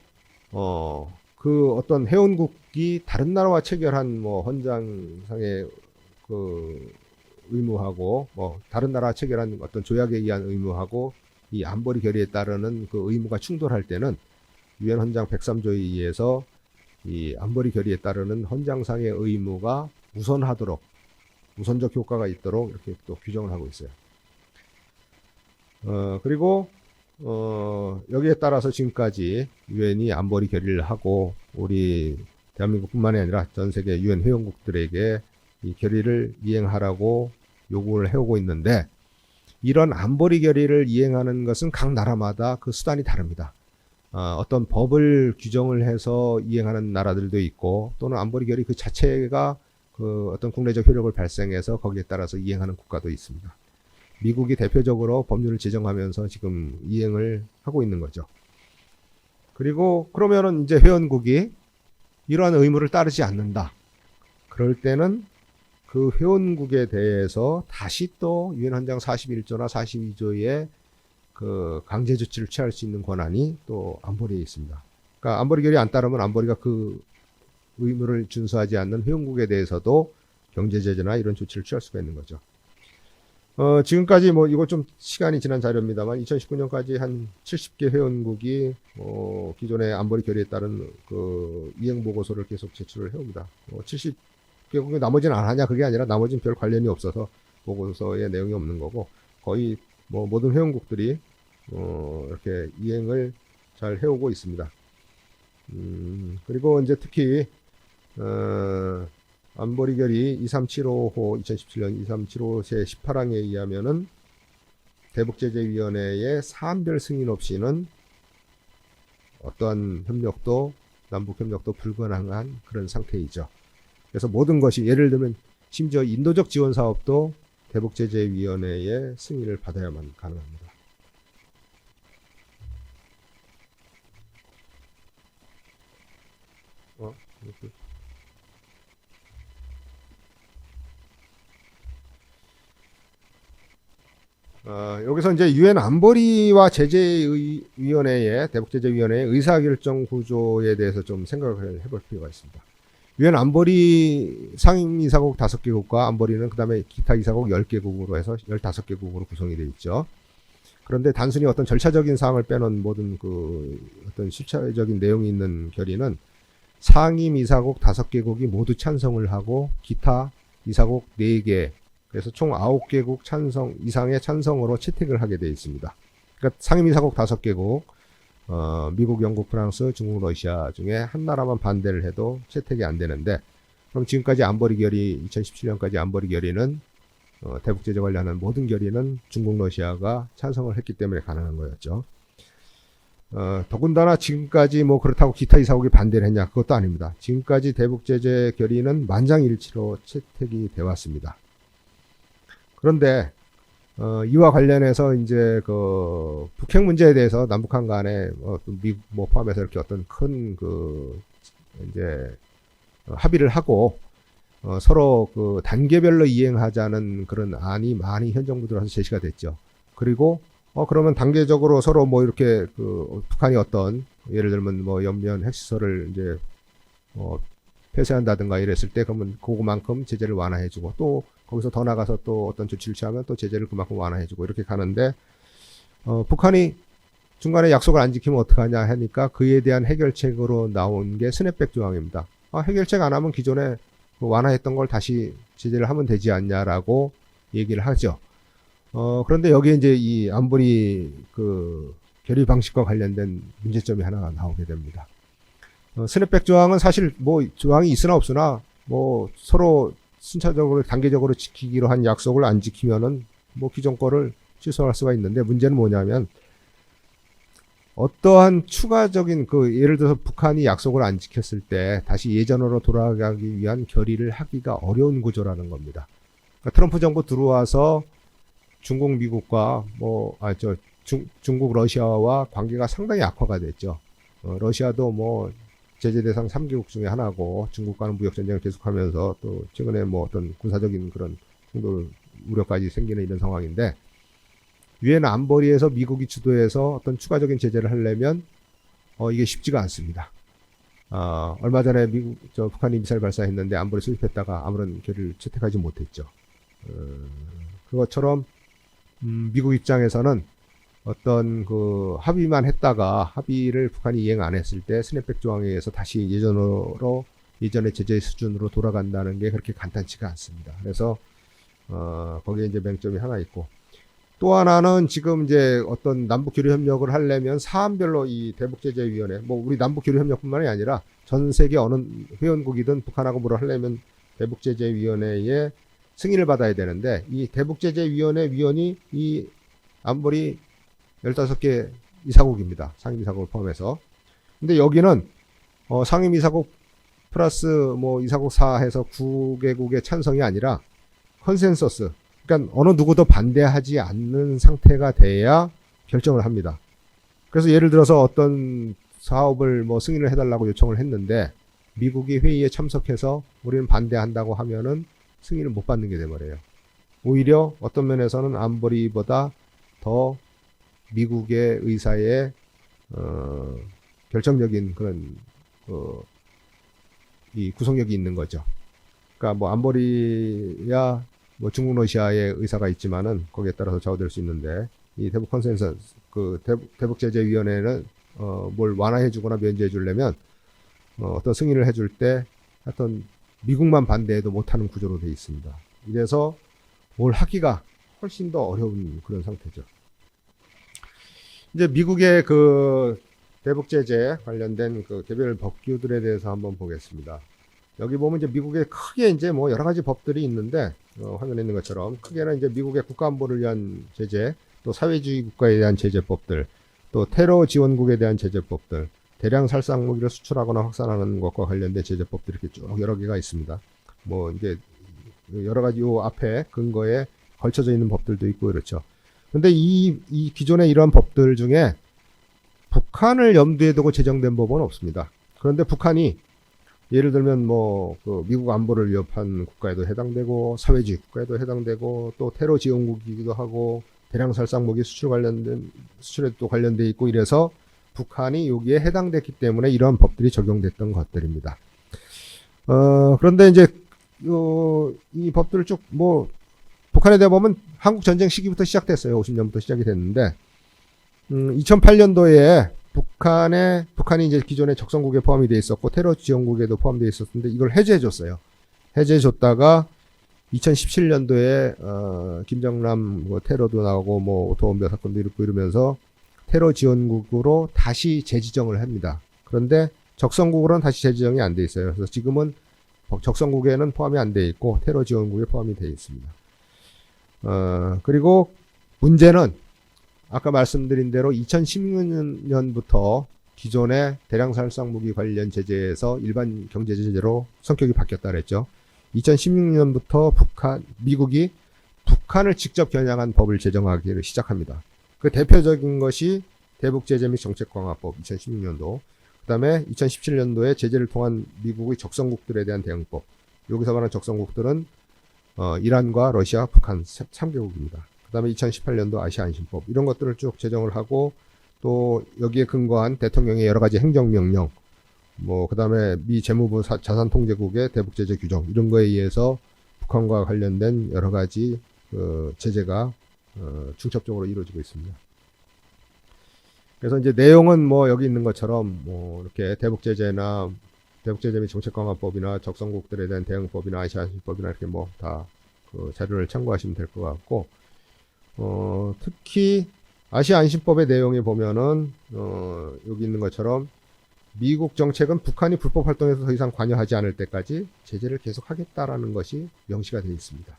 그 어떤 회원국이 다른 나라와 체결한 헌장상의 그 의무하고 다른 나라 체결한 어떤 조약에 의한 의무하고 이 안보리 결의에 따르는 그 의무가 충돌할 때는 유엔 헌장 103조에 의해서 이 안보리 결의에 따르는 헌장상의 의무가 우선하도록, 우선적 효과가 있도록 이렇게 또 규정을 하고 있어요. 그리고 여기에 따라서 지금까지 유엔이 안보리 결의를 하고 우리 대한민국뿐만이 아니라 전 세계 유엔 회원국들에게 이 결의를 이행하라고 요구를 해오고 있는데, 이런 안보리 결의를 이행하는 것은 각 나라마다 그 수단이 다릅니다. 어떤 법을 규정을 해서 이행하는 나라들도 있고, 또는 안보리 결의 그 자체가 그 어떤 국내적 효력을 발생해서 거기에 따라서 이행하는 국가도 있습니다. 미국이 대표적으로 법률을 제정하면서 지금 이행을 하고 있는 거죠. 그리고 그러면은 이제 회원국이 이러한 의무를 따르지 않는다, 그럴 때는 그 회원국에 대해서 다시 또 유엔 헌장 41조나 42조의 그 강제 조치를 취할 수 있는 권한이 또 안보리에 있습니다. 그러니까 안보리 결의 안 따르면 안보리가 그 의무를 준수하지 않는 회원국에 대해서도 경제 제재나 이런 조치를 취할 수가 있는 거죠. 지금까지 이거 좀 시간이 지난 자료입니다만 2019년까지 한 70개 회원국이 기존의 안보리 결의에 따른 그 이행 보고서를 계속 제출을 해옵니다. 70개국이 나머지는 안 하냐, 그게 아니라 나머지는 별 관련이 없어서 보고서에 내용이 없는 거고, 거의 모든 회원국들이 이렇게 이행을 잘 해오고 있습니다. 그리고 이제 특히 안보리 결의 23755호 2017년 23755 제 18항에 의하면은 대북제재위원회의 사안별 승인 없이는 어떠한 협력도 남북협력도 불가능한 그런 상태이죠. 그래서 모든 것이 예를 들면 심지어 인도적 지원 사업도 대북제재위원회의 승인을 받아야만 가능합니다. 여기서 이제 유엔 안보리와 제재위원회의 대북제재위원회의 의사결정 구조에 대해서 좀 생각을 해볼 필요가 있습니다. 유엔 안보리 상임이사국 5개국과 안보리는 그 다음에 기타 이사국 10개국으로 해서 15개국으로 구성이 되어 있죠. 그런데 단순히 어떤 절차적인 사항을 빼놓은 모든 그 어떤 실체적인 내용이 있는 결의는 상임이사국 5개국이 모두 찬성을 하고 기타 이사국 4개, 그래서 총 9개국 찬성 이상의 찬성으로 채택을 하게 되어 있습니다. 그러니까 상임이사국 5개국, 미국, 영국, 프랑스, 중국, 러시아 중에 한 나라만 반대를 해도 채택이 안 되는데, 그럼 지금까지 안보리 결의 2017년까지 안보리 결의는 대북제재 관련한 모든 결의는 중국, 러시아가 찬성을 했기 때문에 가능한 거였죠. 더군다나 지금까지 뭐 그렇다고 기타 이사국이 반대를 했냐? 그것도 아닙니다. 지금까지 대북제재 결의는 만장일치로 채택이 되어 왔습니다. 그런데 이와 관련해서 이제 그 북핵 문제에 대해서 남북한 간에 미국 뭐 포함해서 이렇게 어떤 큰 그 이제 합의를 하고 서로 그 단계별로 이행하자는 그런 안이 많이 현 정부 들어서 제시가 됐죠. 그리고 그러면 단계적으로 서로 뭐 이렇게 그 북한이 어떤 예를 들면 뭐 연면 핵시설을 이제 폐쇄한다든가 이랬을 때 그러면 그거만큼 제재를 완화해주고 또 거기서 더 나가서 또 어떤 조치를 취하면 또 제재를 그만큼 완화해주고 이렇게 가는데 북한이 중간에 약속을 안 지키면 어떡하냐 하니까 그에 대한 해결책으로 나온 게 스냅백 조항입니다. 해결책 안 하면 기존에 완화했던 걸 다시 제재를 하면 되지 않냐라고 얘기를 하죠. 그런데 여기에 이제 이 안보리 그 결의 방식과 관련된 문제점이 하나가 나오게 됩니다. 스냅백 조항은 사실 뭐 조항이 있으나 없으나 뭐 서로 순차적으로 단계적으로 지키기로 한 약속을 안 지키면은 뭐 기존 거를 취소할 수가 있는데 문제는 뭐냐면 어떠한 추가적인 그 예를 들어서 북한이 약속을 안 지켰을 때 다시 예전으로 돌아가기 위한 결의를 하기가 어려운 구조라는 겁니다. 그러니까 트럼프 정부 들어와서 중국, 미국과 중국, 러시아와 관계가 상당히 악화가 됐죠. 러시아도 뭐 제재 대상 3개국 중에 하나고 중국과는 무역 전쟁을 계속하면서 또 최근에 뭐 어떤 군사적인 그런 충돌 우려까지 생기는 이런 상황인데 유엔 안보리에서 미국이 주도해서 어떤 추가적인 제재를 하려면 이게 쉽지가 않습니다. 얼마 전에 북한이 미사일 발사했는데 안보리 수립했다가 아무런 결의를 채택하지 못했죠. 그것처럼 미국 입장에서는 어떤 그 합의만 했다가 합의를 북한이 이행 안 했을 때 스냅백 조항에 의해서 다시 예전의 제재 수준으로 돌아간다는 게 그렇게 간단치가 않습니다. 그래서 거기에 이제 맹점이 하나 있고 또 하나는 지금 이제 어떤 남북 교류 협력을 하려면 사안별로 이 대북제재위원회 뭐 우리 남북 교류 협력뿐만이 아니라 전 세계 어느 회원국이든 북한하고 뭐를 하려면 대북제재위원회의 승인을 받아야 되는데 이 대북제재위원회 위원이 이 안보리 15개 이사국입니다. 상임이사국을 포함해서. 근데 여기는 상임이사국 플러스 뭐 이사국 4 해서 9개국의 찬성이 아니라 컨센서스. 그러니까 어느 누구도 반대하지 않는 상태가 돼야 결정을 합니다. 그래서 예를 들어서 어떤 사업을 뭐 승인을 해달라고 요청을 했는데 미국이 회의에 참석해서 우리는 반대한다고 하면은 승인을 못 받는 게 돼버려요. 오히려 어떤 면에서는 안보리보다 더 미국의 의사에 결정적인 그런 이 구속력이 있는 거죠. 그러니까 뭐 안보리야 뭐 중국 러시아의 의사가 있지만은 거기에 따라서 좌우될 수 있는데 이 대북 컨센서스 그 대북 제재 위원회는 뭘 완화해 주거나 면제해 주려면 어떤 승인을 해줄 때 하여튼 미국만 반대해도 못하는 구조로 되어 있습니다. 이래서 뭘 하기가 훨씬 더 어려운 그런 상태죠. 이제 미국의 그 대북 제재 관련된 그 개별 법규들에 대해서 한번 보겠습니다. 여기 보면 이제 미국에 크게 이제 뭐 여러 가지 법들이 있는데, 화면에 있는 것처럼 크게는 이제 미국의 국가안보를 위한 제재, 또 사회주의 국가에 대한 제재법들, 또 테러 지원국에 대한 제재법들, 대량 살상 무기를 수출하거나 확산하는 것과 관련된 제재법들이 이렇게 쭉 여러 개가 있습니다. 뭐 이게 여러 가지 요 앞에 근거에 걸쳐져 있는 법들도 있고 그렇죠. 근데 이 기존의 이러한 법들 중에 북한을 염두에 두고 제정된 법은 없습니다. 그런데 북한이 예를 들면 뭐 그 미국 안보를 위협한 국가에도 해당되고 사회주의 국가에도 해당되고 또 테러 지원국이기도 하고 대량 살상 무기 수출에도 관련돼 있고 이래서 북한이 여기에 해당됐기 때문에 이러한 법들이 적용됐던 것들입니다. 그런데 이제 이 법들을 쭉 뭐 북한에 대해 보면 한국 전쟁 시기부터 시작됐어요. 50년부터 시작이 됐는데 2008년도에 북한이 이제 기존의 적성국에 포함이 돼 있었고 테러 지원국에도 포함되어 있었는데 이걸 해제해줬어요. 해제해줬다가 2017년도에 김정남 뭐 테러도 나오고 뭐 오토범죄 사건도 있고 이러면서 테러 지원국으로 다시 재지정을 합니다. 그런데 적성국으로는 다시 재지정이 안 돼 있어요. 그래서 지금은 적성국에는 포함이 안 돼 있고 테러 지원국에 포함이 돼 있습니다. 그리고 문제는 아까 말씀드린 대로 2016년부터 기존의 대량 살상 무기 관련 제재에서 일반 경제 제재로 성격이 바뀌었다 그랬죠. 2016년부터 미국이 북한을 직접 겨냥한 법을 제정하기를 시작합니다. 그 대표적인 것이 대북 제재 및 정책 강화법 2016년도. 그다음에 2017년도에 제재를 통한 미국의 적성국들에 대한 대응법. 여기서 말하는 적성국들은 이란과 러시아, 북한 3개국입니다. 그 다음에 2018년도 아시아 안심법 이런 것들을 쭉 제정을 하고 또 여기에 근거한 대통령의 여러 가지 행정명령 그 다음에 미 재무부 자산통제국의 대북제재 규정 이런 거에 의해서 북한과 관련된 여러 가지 제재가 중첩적으로 이루어지고 있습니다. 그래서 이제 내용은 뭐 여기 있는 것처럼 뭐 이렇게 대북제재 및 정책강화법이나 적성국들에 대한 대응법이나 아시아 안심법이나 이렇게 뭐 다 그 자료를 참고하시면 될 것 같고 특히 아시아 안심법의 내용에 보면은 여기 있는 것처럼 미국 정책은 북한이 불법 활동에서 더 이상 관여하지 않을 때까지 제재를 계속하겠다라는 것이 명시가 되어 있습니다.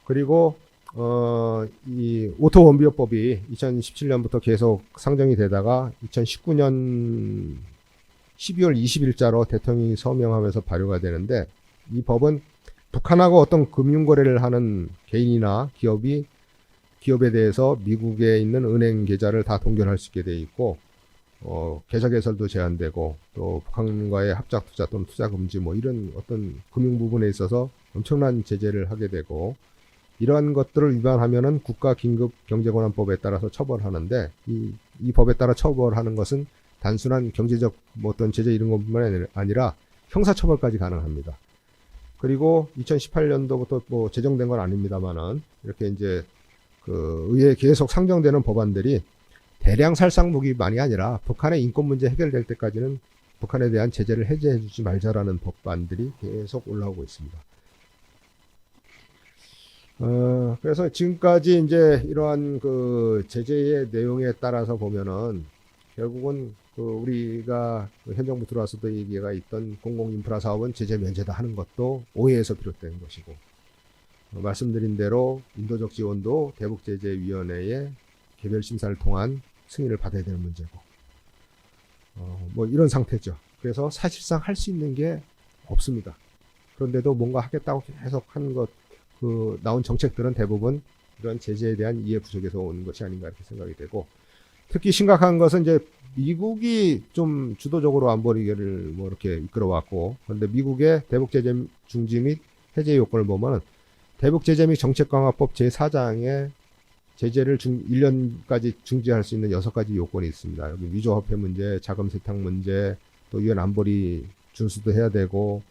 그리고 이 오토원비어법이 2017년부터 계속 상정이 되다가 2019년 12월 20일자로 대통령이 서명하면서 발효가 되는데 이 법은 북한하고 어떤 금융거래를 하는 개인이나 기업에 대해서 미국에 있는 은행 계좌를 다 동결할 수 있게 돼 있고 계좌 개설도 제한되고 또 북한과의 합작 투자 또는 투자 금지 뭐 이런 어떤 금융 부분에 있어서 엄청난 제재를 하게 되고 이러한 것들을 위반하면은 국가긴급경제권한법에 따라서 처벌하는데 이 법에 따라 처벌하는 것은 단순한 경제적 뭐 어떤 제재 이런 것뿐만 아니라 형사처벌까지 가능합니다. 그리고 2018년도부터 뭐 제정된 건 아닙니다만은 이렇게 이제 그 의회에 계속 상정되는 법안들이 대량 살상 무기만이 아니라 북한의 인권 문제 해결될 때까지는 북한에 대한 제재를 해제해주지 말자라는 법안들이 계속 올라오고 있습니다. 그래서 지금까지 이제 이러한 그 제재의 내용에 따라서 보면은 결국은 그 우리가 현 정부 들어와서도 얘기가 있던 공공인프라 사업은 제재 면제다 하는 것도 오해에서 비롯된 것이고 말씀드린 대로 인도적 지원도 대북제재위원회의 개별 심사를 통한 승인을 받아야 되는 문제고 뭐 이런 상태죠. 그래서 사실상 할 수 있는 게 없습니다. 그런데도 뭔가 하겠다고 계속 하는 나온 정책들은 대부분 이런 제재에 대한 이해 부족에서 오는 것이 아닌가 이렇게 생각이 되고 특히 심각한 것은 이제 미국이 좀 주도적으로 안보리를 뭐 이렇게 이끌어왔고 그런데 미국의 대북제재 중지 및 해제 요건을 보면 대북제재 및 정책강화법 제4장에 제재를 1년까지 중지할 수 있는 6가지 요건이 있습니다. 여기 위조화폐 문제, 자금 세탁 문제, 또 유엔 안보리 준수도 해야 되고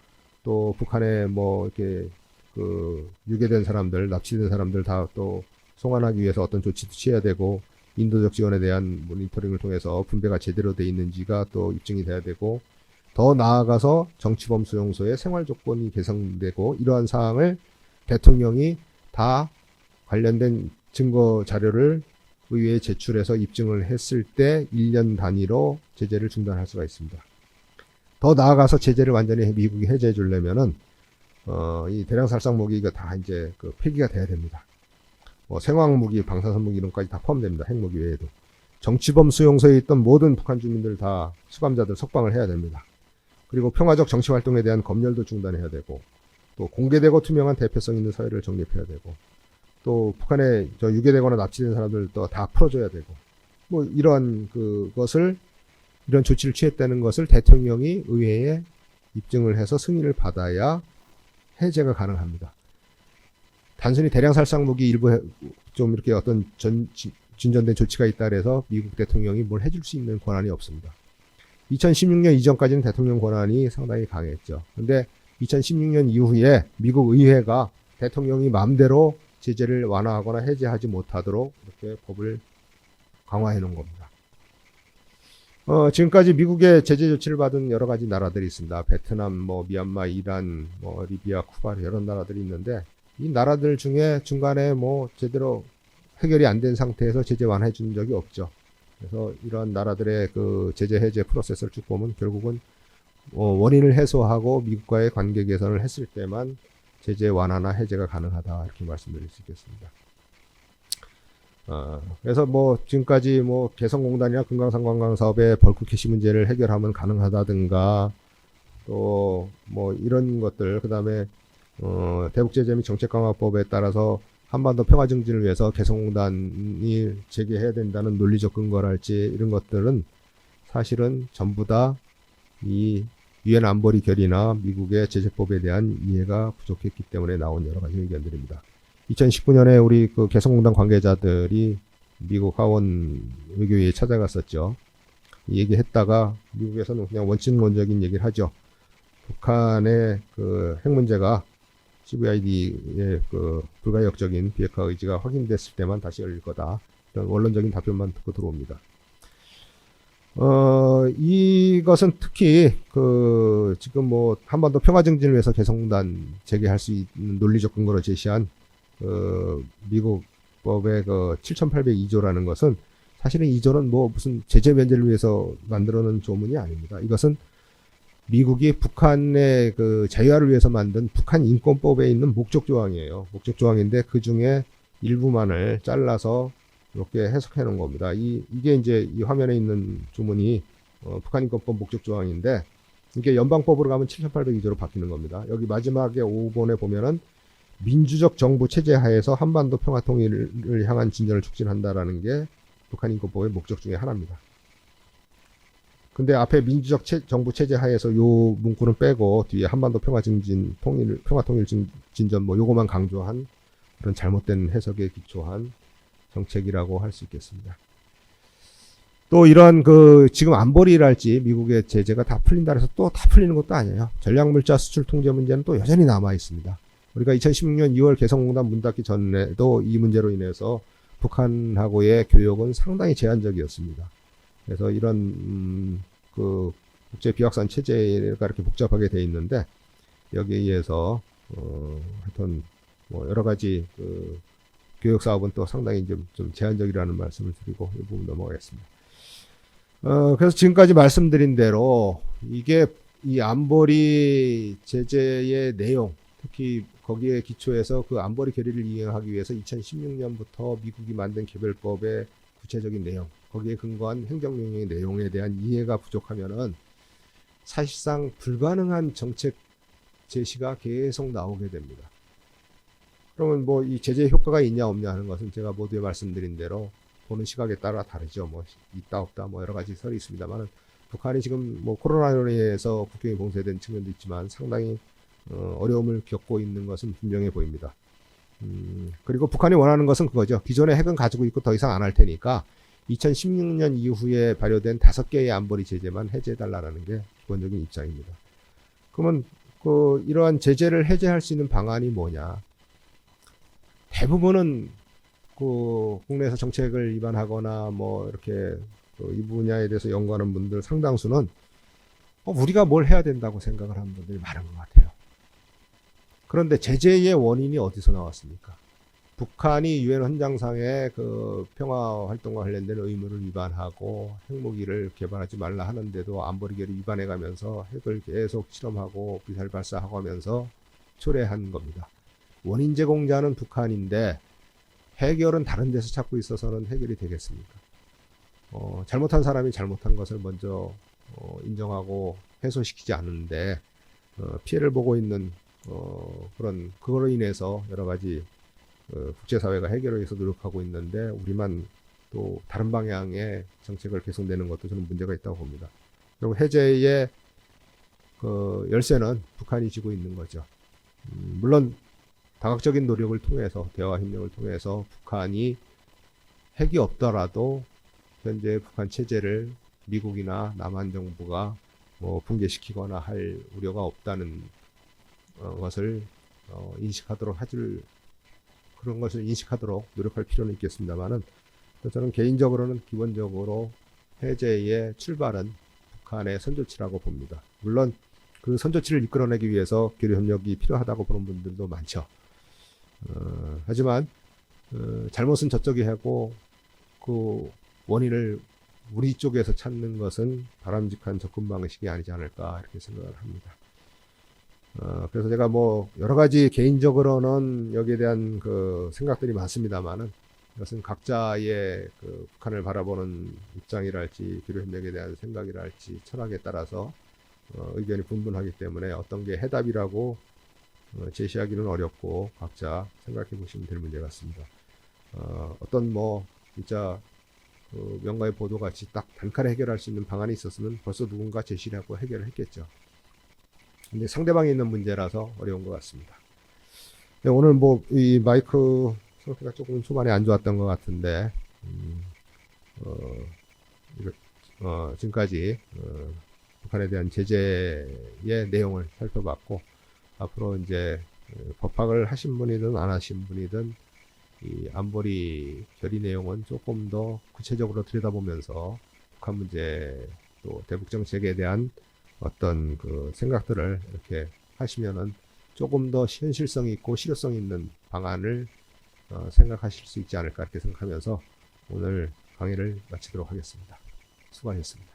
또 북한에 뭐 이렇게 그 유괴된 사람들, 납치된 사람들 다 또 송환하기 위해서 어떤 조치도 취해야 되고 인도적 지원에 대한 모니터링을 통해서 분배가 제대로 돼 있는지가 또 입증이 돼야 되고 더 나아가서 정치범 수용소의 생활 조건이 개선되고 이러한 사항을 대통령이 다 관련된 증거 자료를 의회에 제출해서 입증을 했을 때 1년 단위로 제재를 중단할 수가 있습니다. 더 나아가서 제재를 완전히 미국이 해제해 주려면은 이 대량 살상 무기 이거 다 이제 그 폐기가 돼야 됩니다. 뭐 생화학 무기, 방사선 무기 이런 것까지 다 포함됩니다. 핵무기 외에도. 정치범 수용소에 있던 모든 북한 주민들 다 수감자들 석방을 해야 됩니다. 그리고 평화적 정치 활동에 대한 검열도 중단해야 되고, 또 공개되고 투명한 대표성 있는 사회를 정립해야 되고, 또 북한에 유괴되거나 납치된 사람들도 다 풀어줘야 되고, 뭐 이런 이런 조치를 취했다는 것을 대통령이 의회에 입증을 해서 승인을 받아야 해제가 가능합니다. 단순히 대량 살상 무기 일부 좀 이렇게 어떤 진전된 조치가 있다 그래서 미국 대통령이 뭘 해줄 수 있는 권한이 없습니다. 2016년 이전까지는 대통령 권한이 상당히 강했죠. 근데 2016년 이후에 미국 의회가 대통령이 마음대로 제재를 완화하거나 해제하지 못하도록 이렇게 법을 강화해 놓은 겁니다. 지금까지 미국의 제재 조치를 받은 여러 가지 나라들이 있습니다. 베트남, 미얀마, 이란, 리비아, 쿠바 이런 나라들이 있는데, 이 나라들 중에 중간에 제대로 해결이 안 된 상태에서 제재 완화해 준 적이 없죠. 그래서 이런 나라들의 그 제재 해제 프로세스를 쭉 보면 결국은 원인을 해소하고 미국과의 관계 개선을 했을 때만 제재 완화나 해제가 가능하다, 이렇게 말씀드릴 수 있겠습니다. 그래서 지금까지 개성공단이나 금강산 관광 사업의 벌크 캐시 문제를 해결하면 가능하다든가, 또 이런 것들, 그 다음에 대북제재 및 정책강화법에 따라서 한반도 평화 증진을 위해서 개성공단이 재개해야 된다는 논리적 근거랄지, 이런 것들은 사실은 전부 다 이 유엔 안보리 결의나 미국의 제재법에 대한 이해가 부족했기 때문에 나온 여러 가지 의견들입니다. 2019년에 우리 그 개성공단 관계자들이 미국 하원 외교위에 찾아갔었죠. 이 얘기했다가 미국에서는 그냥 원칙론적인 얘기를 하죠. 북한의 그 핵 문제가 CVID의 그 불가역적인 비핵화 의지가 확인됐을 때만 다시 열릴 거다, 이런 원론적인 답변만 듣고 들어옵니다. 이것은 특히 지금 한반도 평화 증진을 위해서 개성공단 재개할 수 있는 논리적 근거로 제시한 미국 법의 7,802조라는 것은, 사실은 이 조는 무슨 제재 면제를 위해서 만들어 놓은 조문이 아닙니다. 이것은 미국이 북한의 그 자유화를 위해서 만든 북한 인권법에 있는 목적 조항이에요. 목적 조항인데 그 중에 일부만을 잘라서 이렇게 해석해 놓은 겁니다. 이게 이제 이 화면에 있는 조문이 북한 인권법 목적 조항인데, 이게 연방법으로 가면 7,802조로 바뀌는 겁니다. 여기 마지막에 5번에 보면은 민주적 정부 체제 하에서 한반도 평화 통일을 향한 진전을 촉진한다라는 게 북한 인권법의 목적 중에 하나입니다. 근데 앞에 민주적 정부 체제 하에서 요 문구는 빼고 뒤에 한반도 평화 증진 평화 통일 진전 요거만 강조한 그런 잘못된 해석에 기초한 정책이라고 할 수 있겠습니다. 또 이러한 지금 안보리랄지 미국의 제재가 다 풀린다 해서 또 다 풀리는 것도 아니에요. 전략물자 수출 통제 문제는 또 여전히 남아 있습니다. 우리가 2016년 2월 개성공단 문 닫기 전에도 이 문제로 인해서 북한하고의 교역은 상당히 제한적이었습니다. 그래서 이런 국제 비확산 체제가 이렇게 복잡하게 돼 있는데, 여기에 의해서 하여튼 여러 가지 교역 사업은 또 상당히 좀 제한적이라는 말씀을 드리고 이 부분 넘어가겠습니다. 그래서 지금까지 말씀드린 대로 이게 이 안보리 제재의 내용, 특히 거기에 기초해서 그 안보리 결의를 이행하기 위해서 2016년부터 미국이 만든 개별법의 구체적인 내용, 거기에 근거한 행정명령의 내용에 대한 이해가 부족하면은 사실상 불가능한 정책 제시가 계속 나오게 됩니다. 그러면 이 제재 효과가 있냐 없냐 하는 것은 제가 모두에 말씀드린 대로 보는 시각에 따라 다르죠. 있다 없다 여러 가지 설이 있습니다만, 북한이 지금 코로나로 인해서 국경이 봉쇄된 측면도 있지만 상당히 어려움을 겪고 있는 것은 분명해 보입니다. 그리고 북한이 원하는 것은 그거죠. 기존의 핵은 가지고 있고 더 이상 안 할 테니까 2016년 이후에 발효된 5개의 안보리 제재만 해제해달라는 게 기본적인 입장입니다. 그러면 이러한 제재를 해제할 수 있는 방안이 뭐냐? 대부분은 국내에서 정책을 위반하거나 이렇게 이 분야에 대해서 연구하는 분들 상당수는 우리가 뭘 해야 된다고 생각을 하는 분들이 많은 것 같아요. 그런데 제재의 원인이 어디서 나왔습니까? 북한이 유엔 헌장상의 그 평화 활동과 관련된 의무를 위반하고 핵무기를 개발하지 말라 하는데도 안보리결을 위반해 가면서 핵을 계속 실험하고 미사일 발사하고 하면서 초래한 겁니다. 원인 제공자는 북한인데 해결은 다른 데서 찾고 있어서는 해결이 되겠습니까? 잘못한 사람이 잘못한 것을 먼저 인정하고 해소시키지 않는데 피해를 보고 있는 그거로 인해서 여러 가지 국제사회가 해결을 위해서 노력하고 있는데 우리만 또 다른 방향의 정책을 계속 내는 것도 저는 문제가 있다고 봅니다. 그리고 해제의 그 열쇠는 북한이 쥐고 있는 거죠. 물론 다각적인 노력을 통해서 대화 협력을 통해서 북한이 핵이 없더라도 현재 북한 체제를 미국이나 남한 정부가 뭐 붕괴시키거나 할 우려가 없다는 것을 인식하도록 해줄 그런 것을 인식하도록 노력할 필요는 있겠습니다만은 저는 개인적으로는 기본적으로 해제의 출발은 북한의 선조치라고 봅니다. 물론 그 선조치를 이끌어내기 위해서 교류 협력이 필요하다고 보는 분들도 많죠. 하지만 잘못은 저쪽이 하고 그 원인을 우리 쪽에서 찾는 것은 바람직한 접근 방식이 아니지 않을까 이렇게 생각을 합니다. 그래서 제가 뭐 여러 가지 개인적으로는 여기에 대한 그 생각들이 많습니다만은 이것은 각자의 그 북한을 바라보는 입장이랄지 교류 협력에 대한 생각이랄지 철학에 따라서 의견이 분분하기 때문에 어떤 게 해답이라고 제시하기는 어렵고 각자 생각해 보시면 될 문제 같습니다. 어떤 뭐 진짜 그 명가의 보도 같이 딱 단칼에 해결할 수 있는 방안이 있었으면 벌써 누군가 제시를 하고 해결을 했겠죠. 근데 상대방에 있는 문제라서 어려운 것 같습니다. 네, 오늘 뭐 이 마이크 상태가 조금 초반에 안 좋았던 것 같은데 지금까지 북한에 대한 제재의 내용을 살펴봤고 앞으로 이제 법학을 하신 분이든 안 하신 분이든 이 안보리 결의 내용은 조금 더 구체적으로 들여다보면서 북한 문제 또 대북 정책에 대한 어떤 그 생각들을 이렇게 하시면은 조금 더 현실성 있고 실효성 있는 방안을 생각하실 수 있지 않을까 이렇게 생각하면서 오늘 강의를 마치도록 하겠습니다. 수고하셨습니다.